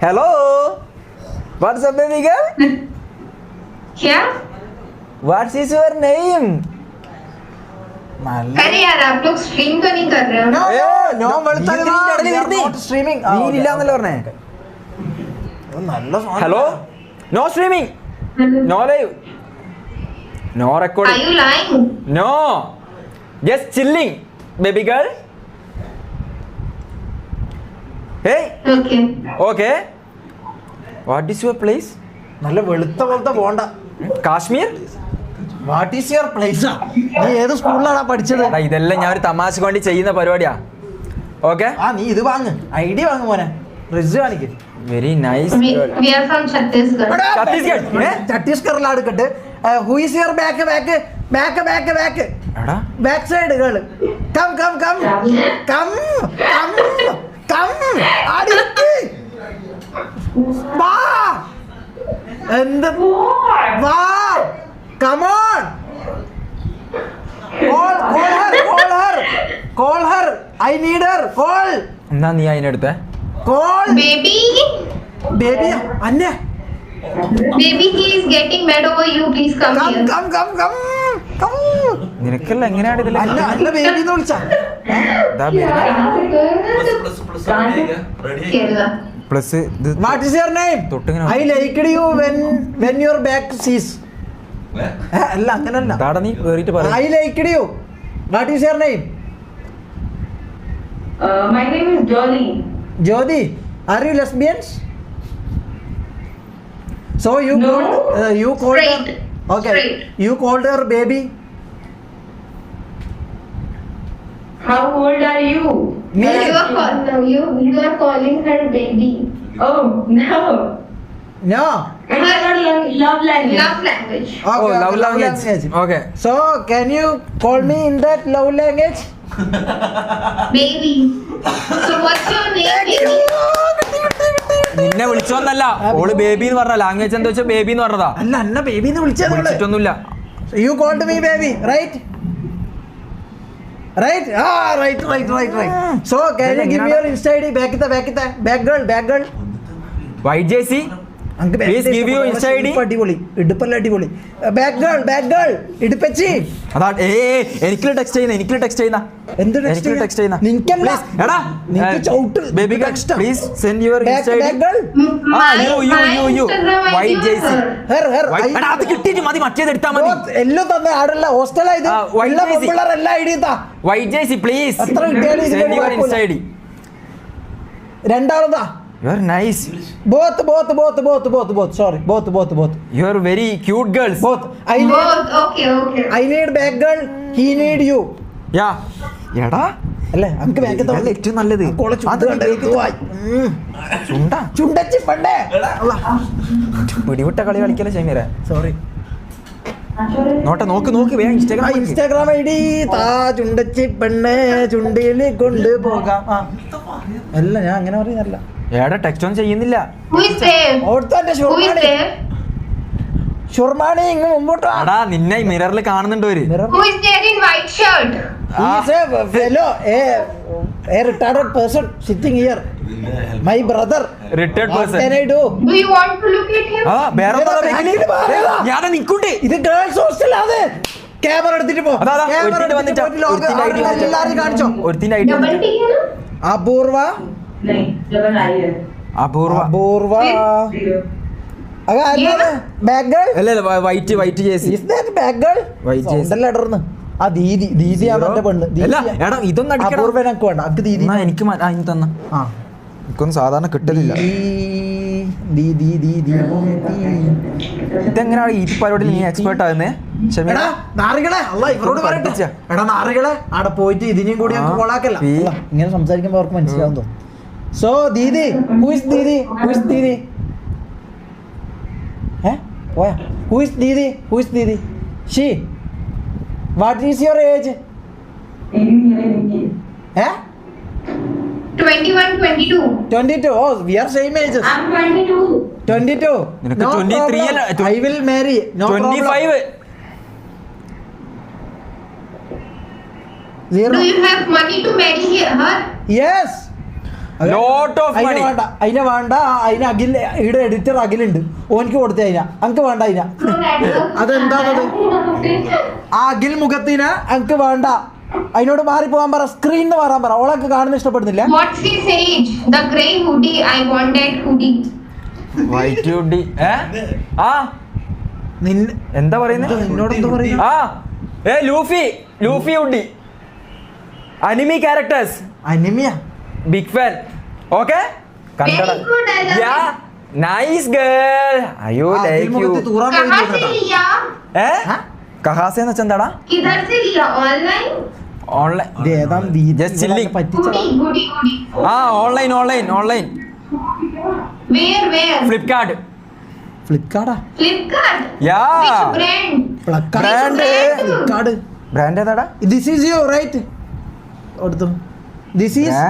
Hello. What's up, baby girl? क्या? What is your name? अरे यार आप लोग स्ट्रीम तो नहीं कर रहे हो ना? No, streaming. നീയില്ലാന്നല്ലേ പറഞ്ഞേ? Hello. No streaming. No live. No recording. Are you lying? No. Just chilling, baby girl. Hey. Okay. Okay. What is your place? നല്ല വെളുത്ത പോലത്തെ പോണ്ട. Kashmir. What is your place? നീ ഏത് സ്കൂളിലാണ് പഠിച്ചത്? ഇതെല്ലാം ഞാൻ ഒരു തമാശക്ക് വേണ്ടി ചെയ്യുന്ന പരിപാടിയാ. ഓക്കെ. നീ ഇത് വാങ്ങ്, ഐഡി വാങ്ങ് മോനെ, റിസ് കാണിക്ക്. Very nice. We are from Chhattisgarh. ഛത്തീസ്ഗഡിലാണ് എടുക്കട്ടെ. Who is your back side girl? Come വാ. എന്ത് വാ? Come on. Call her. I need her. Call. എന്നാ നീ അതിനെടുത്തേ? Call. Baby, അന്നെ. baby, he is getting mad over you. Please come here. Come. നിനക്കല്ല എങ്ങനെയാണ് ഇതിൽ? അല്ല ബേബി എന്ന് വിളിച്ചാ. Kerala. Plus What is your name? I liked you when your back sees. അല്ല അങ്ങനല്ല. താടാ നീ കേറിയിട്ട് പറ. I liked you. What is your name? My name is Jolly. Jyoti. Are you lesbians? So you No. called her. Straight. Okay. Straight. You called her baby. How old are you? Me. You are calling her baby. Oh, no. No. It's not love language. Love language. Oh, love language. Okay. So can you call me in that love language? Baby. So what's your name, baby? നിന്നെ വിളിച്ചോന്നല്ല, ഓള് baby എന്ന് പറഞ്ഞ language എന്താ വെച്ചാൽ baby എന്ന് പറഞ്ഞതാ. അല്ല അന്ന baby എന്ന് വിളിച്ചിട്ടൊന്നുമില്ല. You called me baby, right? Right? Right. So can you give me your Insta ID? Back girl. White JC. Please give you Insta ID. ഇടുപ്പല്ല അടിപൊളി. Back girl. ഇടുപ്പച്ചി. അതാ എനിക്കുള്ള ടെക്സ്റ്റ് ചെയ്യുന്ന. എന്ത് ടെക്സ്റ്റ് ചെയ്യുന്ന? നിനക്കല്ല. എടാ നിനക്ക് ചൗട്ട്. Baby girl please send your Insta ID. Back girl. You. White JC. Her. എടാ അത് കിട്ടിയിട്ട് മതി, മറ്റേത് എടുത്താ മതി. എല്ലാം തന്നെ ആടല്ല ഹോസ്റ്റലാ ഇത്. White എല്ലാ JC. പിള്ളേർ എല്ലാ ഐഡി താ. White JC please എത്ര കിട്ടിയാലും send your Insta ID. രണ്ടാളതാ. You are nice. Both. Sorry. Both. You are very cute girls. Both. Okay. I need back girl. He need you. Yeah. എടാ അല്ലേ നമുക്ക് back ഇതല്ലേ ഏറ്റവും നല്ലത്. ചുണ്ടച്ചി പണ്ടേ പിടിവിട്ട കളി കളിക്കല ചെങ്ങര. സോറി. നോക്ക് വേഗം ഇൻസ്റ്റാഗ്രാം ഐ ഡി താ. ചുണ്ടച്ചി പെണ്ണെ ചുണ്ടിൽ കൊണ്ടുപോകാം. അല്ല ഞാൻ അങ്ങനെ പറയുന്നല്ല. ഏടാ ടെക്സ്റ്റ് ഒന്നും ചെയ്യുന്നില്ല. Who is there? ഷുർമാണി ഇങ്ങ് മുമ്പോട്ട്. എടാ നിന്നെ മിററിൽ കാണുന്നുണ്ട് ഒരു. Who is there in white shirt? He is a fellow, a retarded person sitting here. My brother. Retired person. What can I do? Do you want to look at him? ഞാൻ നിൽക്കുണ്ട്. ഇത് girls hostel ആണ്. Camera എടുത്തിട്ട് പോ. എല്ലാരും കാണിച്ചോ. ഒരുത്തിന്റെ ID Double T है ना? അപൂർവ. नहीं, double I है. അപൂർവ. Back girl. അല്ല white JC. Is that back girl? White JC. ഉണ്ടല്ലോ ഇടർന്ന്. ആ ദീദിയാണ് എന്റെ പെണ്ണ്. എടാ ഇതൊന്നും അടിക്കണം. അപൂർവനക്ക് വേണ്ട. അത് ദീദി. എനിക്ക് തന്ന. ആ എനിക്കൊന്നും സാധാരണ കിട്ടലില്ല. ഇതെങ്ങനെയാണ് ഈ പരിപാടിയിൽ നീ എക്സ്പേർട്ട് ആകുന്നേ? നാറികളെ അല്ല ഇവരോട് പറയട്ടെ. എടാ നാറികളെ അവിടെ പോയിട്ട് ഇതിനെയും കൂടി ഞങ്ങൾക്ക് കൊളാക്കല്ല. ഇങ്ങനെ സംസാരിക്കുമ്പോൾ അവർക്ക് മനസ്സിലാവും തോന്നും. So Didi who is Didi? Who is Didi? She. What is your age? 21, 22. 22. Oh, we are same ages. I'm 22. 22. നിനക്ക് No 23 അല്ല. problem. I will marry. No 25. Zero. Do you have money to marry her? Yes. Lot of അതിനെ മണി. വേണ്ട അതിന് അഖിൽ ഇവിടെ editor അഖിലുണ്ട്, ഓനിക്ക് കൊടുത്ത അതിന അനക്ക് വേണ്ട അതിന. അതെന്താണത്? ആ അഖിൽ മുഖത്തിന അനക്ക് വേണ്ട, അതിനോട് മാറി പോകാൻ പറ, സ്ക്രീനിന്ന് മാറാൻ പറ. ഓളൊക്കെ കാണുന്ന ഇഷ്ടപ്പെടുന്നില്ല. What's his age? The grey hoodie. I want that hoodie. White hoodie. ആ എന്താ പറയുന്നത്? നിന്നോട് എന്താ പറയുന്നത്? ആ ലൂഫി ഹുഡി. Anime characters. അനിമിയ ബിഗ് ഫാൻ. ഓക്കെ കണ്ടട. Very good, I love ya it. Nice girl. അയ്യോ ലൈക്ക് യു. कहाँ से लिया? കഹാസെന്ന് വെച്ചാ എന്താടാ? किधर से लिया? Online? Online. Just chilling. Goodie. ആ ഓൺലൈൻ. Where? ഫ്ലിപ്കാർട്ട്. ഫ്ലിപ്കാർട്ടാ? Flipkart. Ya Which brand? Brand. Flipkart. Brand ഏതാടാ? This is you right. എടുത്തു. This is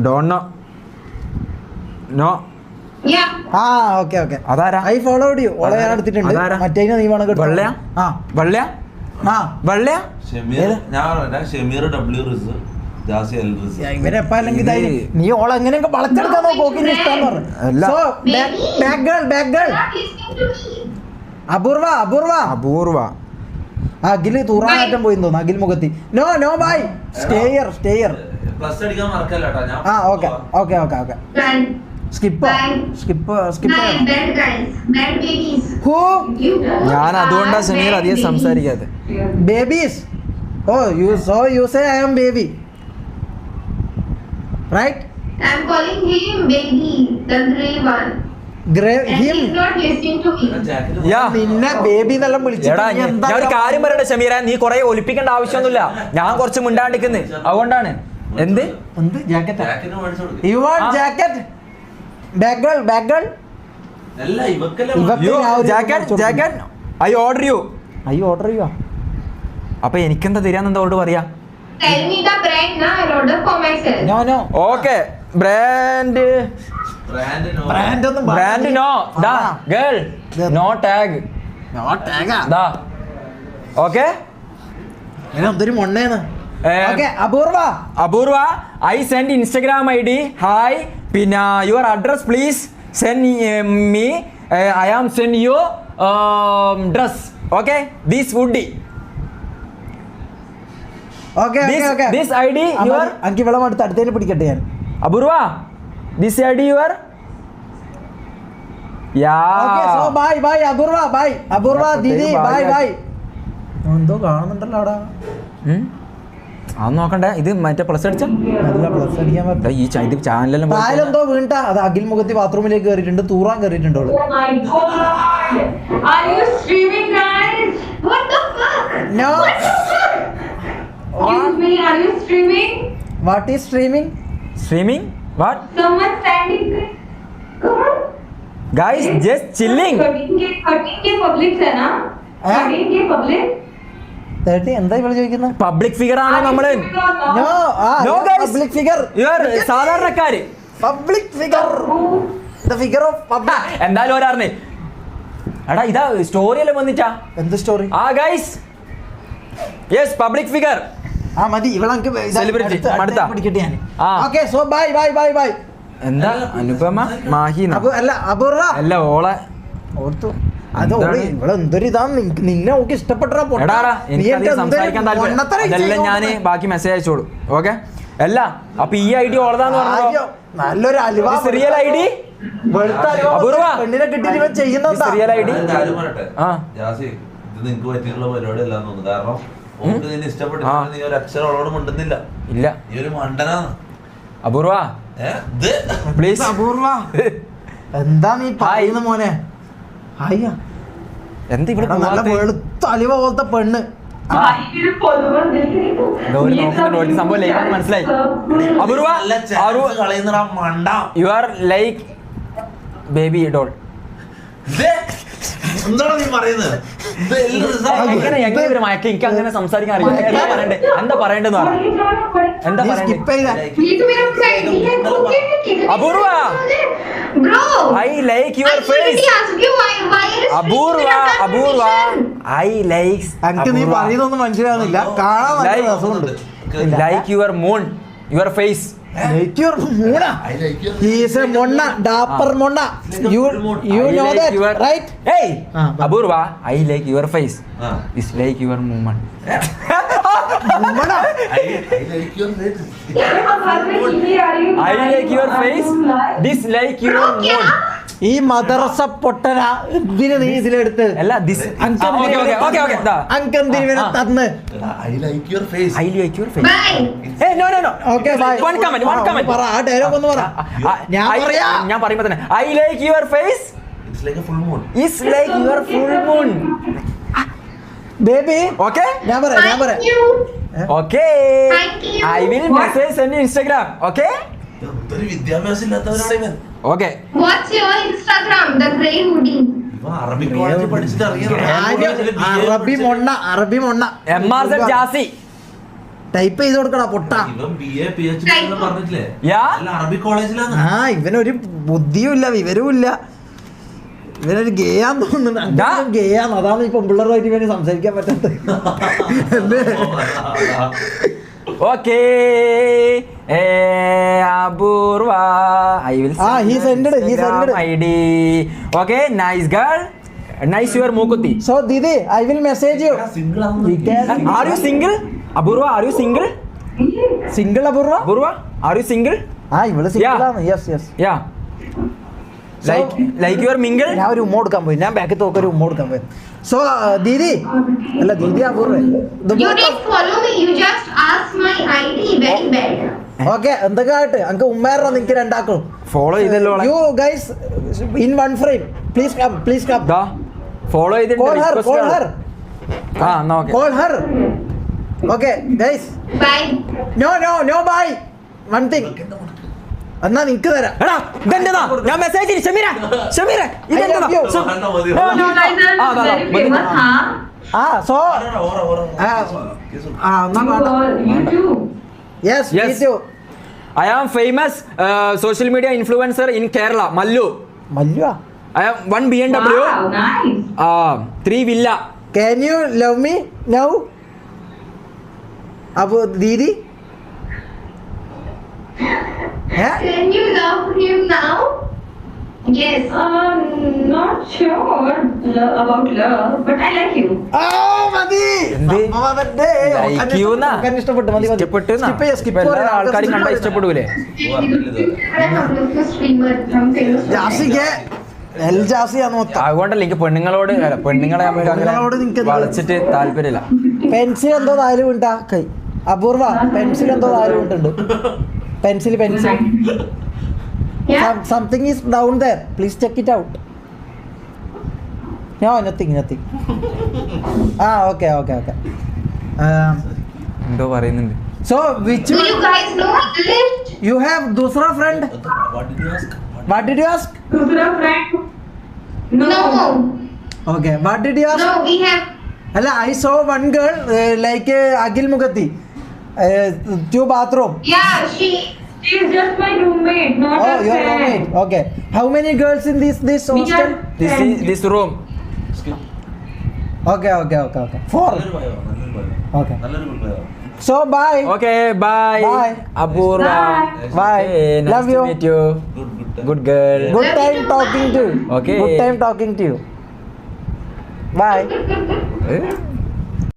don't know. Yeah. ആ ഓക്കെ അതാരാ? I followed you. ഓളെ ഞാൻ എടുത്തിട്ടുണ്ട്. അതാരാ? മറ്റേ നീ വേണം എടുത്തോ. വെള്ളയാ? ആ വെള്ളയാ? ആ വെള്ളയാ? ഷമീർ ഡബ്ല്യു റിസ് ജാസി എൽ റിസ്. ഇവരെപ്പ അല്ലെങ്കിൽ നീ ഓളെ എങ്ങനെയൊക്കെ വളച്ചെടുക്കാൻ നോക്ക്. ഓക്കിന്റെ ഇഷ്ടം അല്ല. So back girl Not listening to me. Apoorva Akhil തൂറാനാറ്റം പോയി തോന്നുന്നു. അഖിൽ മുഖത്തി. നോ ബൈ സ്റ്റേയർ പ്ലസ് അടിക്കാൻ മറക്കല്ലേട്ടാ ഞാൻ. ആ ഓക്കെ Brand. സ്കിപ്പ് Bye. Bad guys. Bad babies. Who You. ഞാൻ അതുകൊണ്ടാ are സമീർ bad അധികം babies. സംസാരിക്കാതെ. Babies. Oh you say I am baby right? I'm calling him baby, the grey one. And him he's not listening to me. Jacket ya. നിന്നെ baby എന്നെല്ലാം വിളിച്ചു. എടാ ഞാൻ ഒരു കാര്യം പറയട്ടെ ഷമീര, നീ കൊറേ ഒലിപ്പിക്കേണ്ട ആവശ്യമൊന്നുമില്ല. ഞാൻ കുറച്ച് മിണ്ടാണ്ടിരിക്കുന്നു, അതുകൊണ്ടാണ്. എന്ത് ജാക്കറ്റ് ജാക്കറ്റ് മേടിച്ചു കൊടുക്ക്. You want jacket? Back girl അല്ല ഇവക്കല്ലേ jacket I order you. Order ചെയ്യുക. അപ്പൊ എനിക്കെന്താ തരാന്ന് ഓർഡർ പറയാ? Tell me the brand now. I'll order for myself. No okay brand no. The girl no tag. ദാ ഓക്കെ. എന്തൊരു മൊണ്ണേന്ന്. Okay Apoorva I send Instagram ID. Hi, പിന്നെ your address please send me. I am send you dress. Okay this hoodie. This ID your എനിക്ക് വെള്ളം എടുത്ത് അടുത്തേനെ പിടിക്കട്ടെ ഞാൻ. അപൂർവ this ID your ബൈ അപൂർവ ദീദി ബൈ. എന്തോ കാണുന്നുണ്ടല്ലോ അവിടെ. അത് നോക്കണ്ടേ, ഇത് മറ്റേ പ്ലസ് അടിച്ച നല്ല പ്ലസ് അടിക്കാൻ പറ്റും. ഈ ഇത് ചാനലെല്ലാം താലെന്തോ വീണ്ടാ. അത് അഖിൽ മുഖത്തി ബാത്റൂമിലേക്ക് കയറിയിട്ടുണ്ട്, തൂറാൻ കയറിയിട്ടുണ്ട് അവള്. Oh my god! Are you streaming, guys? What the fuck? No. Excuse me, are you streaming? What is streaming? what Someone standing there. Come on. guys just chilling. 13K public है ना? 13K public? 30 എന്താ ഇവള് ചോദിക്കുന്നത്? Public figure ആണോ നമ്മള്? No, No, guys. Public figure. ഇവർ സാധാരണക്കാര്. Public figure. The figure of public. എന്തായാലും ഒരാറിന് എടാ ഇതാ സ്റ്റോറി എല്ലാം വന്നിട്ടാ. എന്ത് സ്റ്റോറി? ആ ഗൈസ് യെസ് പബ്ലിക് ഫിഗർ. ആ മതി ഇവളെ Celebrity. മടുത്താ? പിടിക്കട്ടെ ഞാൻ. ആ. Okay so bye. എന്താ അനുപമ മാഹി അല്ല അപൂർവ അല്ല ഓളെ ഓർത്തു. അത് എന്താണ്? ഇവിടെ എന്തൊരു ഇതാ നിന്നെ ഓക്ക് ഇഷ്ടപ്പെട്ട എടാടാ എനിക്കധികം സംസാരിക്കാൻ താല്പര്യം. അതെല്ലാം ഞാന് ബാക്കി മെസ്സേജ് അയച്ചോളൂ. ഓക്കെ അല്ല അപ്പൊ ഈ ID ഓളതാന്ന് പറഞ്ഞോ? നല്ലൊരു അലുവ റിയൽ ID അപൂർവ. പെണ്ണിനെ കിട്ടിയിട്ട് ഇവൻ ചെയ്യുന്നതാ. Real ID. കാര്യം പറയട്ടെ ആ. ജാസി, ഇത് നിനക്ക് പറ്റിയുള്ള പരിപാടി അല്ലാന്ന് തോന്നുന്നു. കാരണം ഓക്ക് നിന്നെ ഇഷ്ടപ്പെട്ടില്ല, നീ ഒരു അക്ഷരം അവളോട് മിണ്ടുന്നില്ല. ഇല്ല നീ ഒരു മണ്ടനാണ്. അപൂർവ പ്ലീസ്. അപൂർവ എന്താ നീ പറയുന്ന മോനെ? ഹായ്യാ എന്താ ഇവിടെ നല്ല വെളുത്ത അലിവ പോലത്തെ പെണ്ണ്. भाई मेरे फॉलोवर देख रहे हो? ഗൗരി നോക്കുന്നുണ്ട് സംഭവം ലൈവാന്ന് മനസ്സിലായി. അപൂർവ കളയുന്നടാ മണ്ട. You are like baby doll. എന്താണ് നീ പറയുന്നത്? എങ്ങനെ ഇവര് മയക്കി? എനിക്ക് അങ്ങനെ സംസാരിക്കാൻ അറിയില്ല. എന്താ പറയണ്ടെന്ന് പറ. എന്താ നീ പറയണ്ടേ? സ്കിപ്പ് ചെയ്ത ये तो मेरा friend ही है. तू कैसे Apoorva! Bro. I like your I face. already asked you why are you അപൂർവ I like എനിക്ക് നീ പറയുന്നൊന്നും മനസ്സിലാവുന്നില്ല. കാണാൻ നല്ല രസമുണ്ട്. like your moon, your face. Like your Mona. I like your He is a Monna, dapper Monna. You I know like that, your- right? Hey, but- Apurva, I like your face. Ah. It's like your movement. Mona. I like your face. I like your face. Dislike your mood. ഈ മദർസ പൊട്ടന എന്തിനാ നീ ഇതിലെടുത്ത് അല്ല this. Okay. ദാ. അങ്കന്തിന് ഇവനെ തന്ന് I like your face. I like your face. Bye. Hey, no. Okay bye One comment. പറ ആ ഡയലോഗ് ഒന്ന് പറ ഞാൻ പറയുമ്പോ തന്നെ I like your face. It's like a full moon. It's like your full moon. Baby Okay? ഞാൻ പറയാം Thank you. Okay. Thank you. I will message send you Instagram. Okay? ഒരു വിദ്യാഭ്യാസം ഇല്ലാത്തവരാണ് ഇവൻ. Okay. What's your Instagram? The Grey Hoodie. ഇവൻ അറബി കോളേജിൽ പഠിച്ചിട്ട് അറബി മൊണ്ണ MRZ Jasi. ടൈപ്പ് ചെയ്ത് കൊടുക്കടാ പൊട്ട ഇവൻ BA PhD എന്ന് പറഞ്ഞിട്ടില്ലേ? Yeah. അല്ല അറബി കോളേജിലാണ്. ആ ഇവനൊരു ബുദ്ധിയും ഇല്ല വിവരവും ഇല്ല ഇവനൊരു ഗേയാന്ന് തോന്നുന്നുണ്ട് ദാ. ഗേയാന്ന് അതാണ് ഈ പെമ്പിള്ളറുമായിട്ട് ഇവന് സംസാരിക്കാൻ പറ്റാത്തത് അല്ലേ? Okay. Apurva. I will send he your sent it, he Instagram sent it. ID. Okay, nice girl. Nice your Mukuti. So Didi, I will message you. Single ആണെന്ന് We can- Are you single? Apurva, are you single? Single അപൂർവ Apurva, are you single? ആ ഇവള് single Yeah. ആണ് yes Yeah. So- Like you are mingle? ഞാൻ ഒരു ഉമ്മ കൊടുക്കാൻ പോയി ഞാൻ ബാക്കിൽ തോക്കെ ഒരു ഉമ്മ കൊടുക്കാൻ പോയി സോ ദീദി അല്ല ദീദി അപൂർവ You didn't follow me. You just asked my ID. Very bad. Okay എന്തൊക്കെ ആയിട്ട് എനിക്ക് ഉമ്മേറോ നിനക്ക് രണ്ടാക്കും Follow ചെയ്തല്ലോ അവളെ. You guys in one frame please come ദാ follow ചെയ്തിട്ട് കോൾ ഹർ ആ എന്നാ okay call her okay guys Bye. No bye one thing എന്നാ നിനക്ക് തരാം എടാ ഇതെന്റെതാ ഞാൻ മെസ്സേജ് ഷമീര ഇതെന്റെതാ I love you. So- വേണ്ട, മതി. No, no, You guys are Ah, very famous, huh? ആ സോ ഓറ. ആ എന്നാ You too. Yes Yes. I am famous social media influencer in Kerala, Mallu. മല്ലുവാ I have 1 BMW, Wow, nice. 3 villa. Can you love me now? Abu Didi? Yeah? Can you love him now? Yes. Not sure about love, but I like you. Oh, മതി. എന്ത്? സംഭവം അതല്ലേ. Like okay, you ന്നാ? Okay, ഇഷ്ടപ്പെട്ടു മതി ഇഷ്ടപ്പെട്ടു എന്നാ? Skip ചെയ്യാം, skip ഇപ്പൊ എല്ലാ ചെയ്യാം. ആൾക്കാരും കണ്ടാ ഇഷ്ടപ്പെടൂലേ Streamer from famous. ജാസിക്ക് എൽ ജാസിയാന്ന് മൊത്തം അതുകൊണ്ടല്ല എനിക്ക് പെണ്ണുങ്ങളോട് അല്ല, പെണ്ണുങ്ങളെ നമുക്ക് പെണ്ണുങ്ങളോട് നിനക്ക് അങ്ങനെ എന്ത്? വളച്ചിട്ട് താല്പര്യമില്ല. പെൻസിൽ എന്തോ താരം ഉണ്ടാ കൈ അപൂർവ പെൻസിൽ എന്തോ താരം ഉണ്ട് pencil Yeah. Something is down there please check it out nothing ആ ഓക്കെ എന്തോ പറയുന്നുണ്ട്. So which Do you guys know English? You have ദൂസറ friend What did you ask? What did you ask Dusra friend? No. Okay what did you ask No, we have. അല്ല I saw one girl like Akhil മുഖത്തി to bathroom Yeah, she. She's just my roommate, not Oh, a your friend. roommate. Okay. How many girls in this We hostel? are This room. Okay. Four. നല്ലൊരു ഭയോ, നല്ലൊരു ഭയോ. Okay. നല്ലൊരു ഭയോ. So bye. Okay, bye. Bye. Apurva. Bye. Hey, nice Love to you. meet you. Good. Good girl. Good Love you time too, talking to you. Okay. Good time talking to you. Bye. Eh?